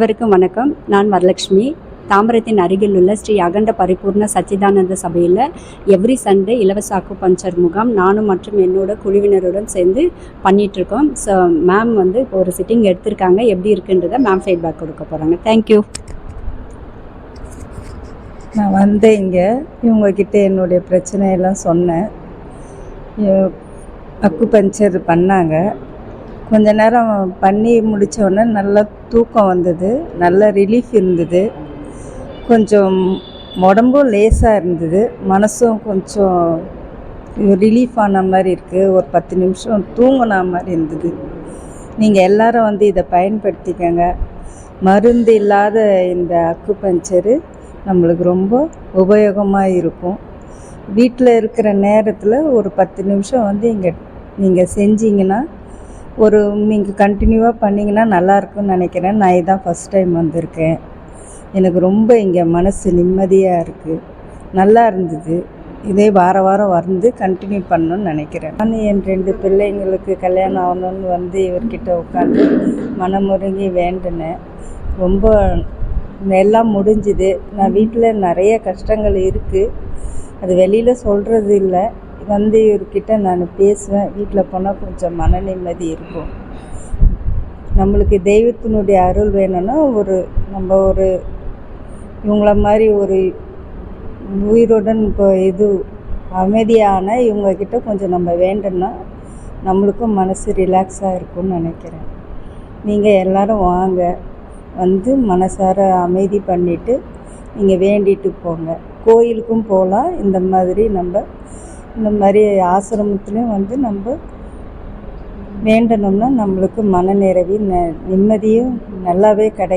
அனைவருக்கும் வணக்கம். நான் வரலட்சுமி. தாம்பரத்தின் அருகில் உள்ள ஸ்ரீ அகண்ட பரிபூர்ண சச்சிதானந்த சபையில் எவ்ரி சண்டே இலவச அக்குபஞ்சர் முகாம் நானும் மற்றும் என்னோட குழுவினருடன் சேர்ந்து பண்ணிகிட்ருக்கோம். ஸோ மேம் இப்போ ஒரு சிட்டிங் எடுத்திருக்காங்க. எப்படி இருக்குன்றதை மேம் ஃபீட்பேக் கொடுக்க போகிறாங்க. தேங்க்யூ. நான் இங்கே இவங்கக்கிட்ட என்னுடைய பிரச்சனையெல்லாம் சொன்னேன். அக்குபஞ்சர் பண்ணாங்க. கொஞ்ச நேரம் பண்ணி முடித்தோடனே நல்லா தூக்கம் வந்தது, நல்ல ரிலீஃப் இருந்தது. கொஞ்சம் உடம்பும் லேசாக இருந்தது, மனசும் கொஞ்சம் ரிலீஃப் ஆன மாதிரி இருக்குது. ஒரு 10 நிமிஷம் தூங்கின மாதிரி இருந்தது. நீங்கள் எல்லோரும் இதை பயன்படுத்திக்கங்க. மருந்து இல்லாத இந்த அக்குபஞ்சரு நம்மளுக்கு ரொம்ப உபயோகமாக இருக்கும். வீட்டில் இருக்கிற நேரத்தில் ஒரு 10 நிமிஷம் இங்கே நீங்கள் செஞ்சிங்கன்னா நீங்கள் கண்டினியூவாக பண்ணிங்கன்னா நல்லாயிருக்குன்னு நினைக்கிறேன். நான் இதான் ஃபஸ்ட் டைம் வந்திருக்கேன். எனக்கு ரொம்ப இங்கே மனசு நிம்மதியாக இருக்குது, நல்லா இருந்தது. இதே வாரம் கண்டினியூ பண்ணணும்னு நினைக்கிறேன். நான் என் 2 பிள்ளைங்களுக்கு கல்யாணம் ஆகணும்னு இவர்கிட்ட உட்காந்து மனமுருகி வேண்டினேன். ரொம்ப எல்லாம் முடிஞ்சுது. நான் வீட்டில் நிறைய கஷ்டங்கள் இருக்குது, அது வெளியில் சொல்கிறது இல்லை. இவர்கிட்ட நான் பேசுவேன். வீட்டில் போனால் கொஞ்சம் மன நிம்மதி இருக்கும். நம்மளுக்கு தெய்வத்தினுடைய அருள் வேணும்னா நம்ம இவங்கள மாதிரி உயிருடன் அமைதியான இவங்கக்கிட்ட கொஞ்சம் நம்ம வேண்டும்னா நம்மளுக்கும் மனசு ரிலாக்ஸாக இருக்கும்னு நினைக்கிறேன். நீங்கள் எல்லோரும் வாங்க, மனசார அமைதி பண்ணிவிட்டு நீங்கள் வேண்டிட்டு போங்க. கோயிலுக்கும் போகலாம். இந்த மாதிரி ஆசிரமத்துலேயும் நம்ம வேண்டணும்னா நம்மளுக்கு மன நிறைவி நிம்மதியும் நல்லாவே கிடைக்கும்.